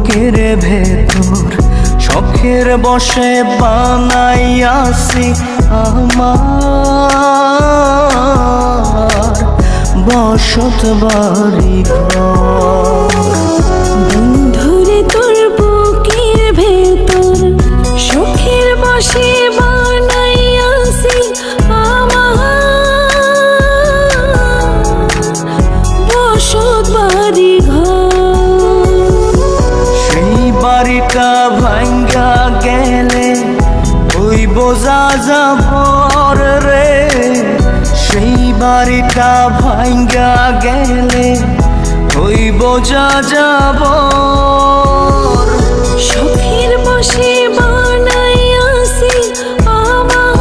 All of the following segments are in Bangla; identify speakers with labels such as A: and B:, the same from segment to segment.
A: বুকের ভেতর শখের বসে বানাইয়াছি আমার বসত বাড়ি ঘর।
B: বন্ধুরে তোর বুকের ভেতর শখের বসে বানাইয়াছি আমার বসত বাড়ি ঘর।
A: সেই বাড়িটা ভাঙ্গা গেলে ওই বোঝা যাবর রে, সেই বাড়িটা ভাঙ্গা গেলে ওই বোঝা যাবর।
B: শখের বসে বানাইয়াছি আমার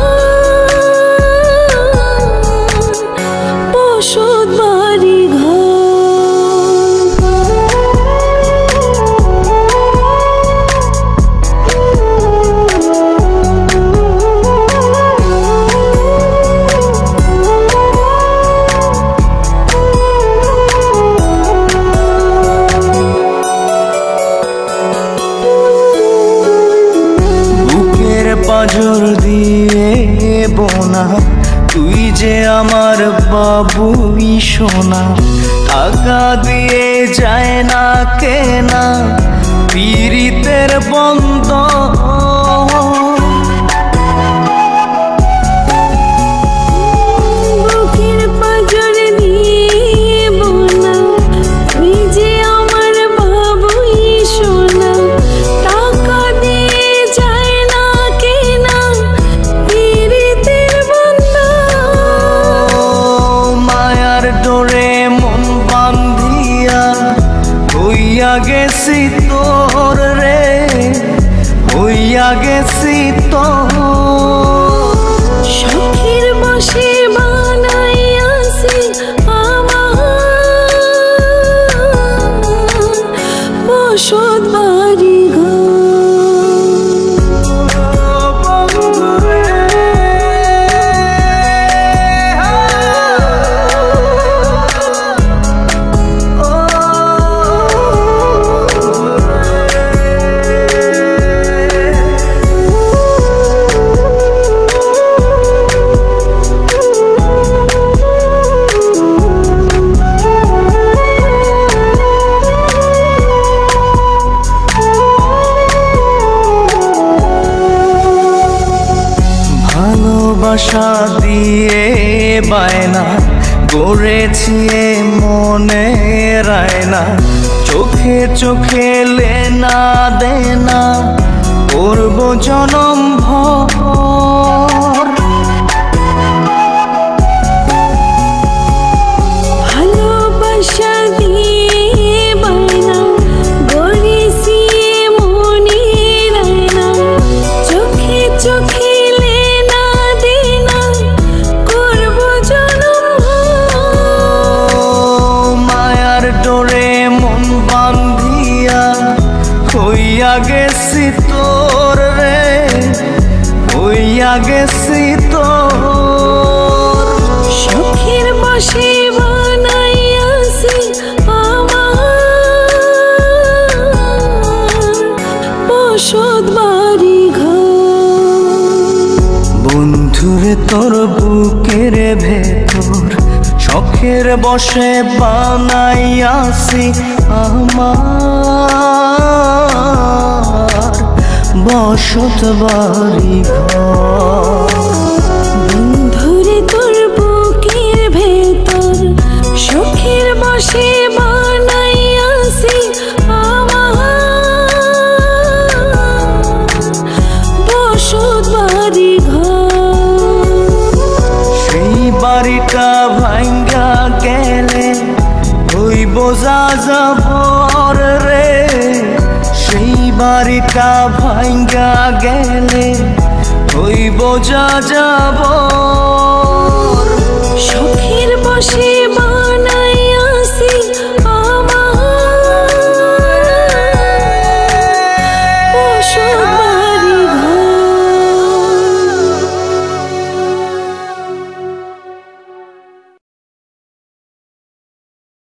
B: বসত বাড়ি ঘর।
A: পাঁজর দিয়ে বোনা তুই যে আমার বাবুই সোনা, টাকা দিয়ে যায় না কেনা পীড়িতের বন্ধ।
B: বুকের পাঁজর দিয়ে বোনা তুই যে আমার বাবুই সোনা, টাকা দিয়ে যায় না কেনা পীড়িতের বন্ধ।
A: মায়ার ডোরে মন বান্ধিয়া হইয়া গেছি তোর রে, হইয়া গেছি তোর।
B: শখের বসে বানাইয়াছি আমার বসত বাড়ি ঘর।
A: ভালোবাসা দিয়ে বায়না গড়েছি মনে রায়না, চোখে চোখে লেনা দেনা করব জনম ভর।
B: ভালোবাসা দিয়ে বায়না গড়েছি মনে রায়না, চোখে চোখে লেনা দেনা করব জনম ভর।
A: মায়ার ডোরে মন বান্ধিয়া হইয়া গেছি তোর রে, হইয়া গেছি তোর।
B: শখের বসে বানাইয়াছি আমার বসত বাড়ি ঘর।
A: বন্ধুরে তোর বুকের ভেতর শখের বসে বানাইয়াছি আমার বসত বাড়ি ঘর।
B: বন্ধুরে তোর বুকের ভেতর শখের বসে বানাইয়াছি আমার বসত বাড়ি ঘর।
A: সেই বাড়িটা ভাঙ্গা গেলে ওই বোঝা যাবর রে, সেই বাড়িটা ভাঙ্গা গেলে ওই বোঝা যাব।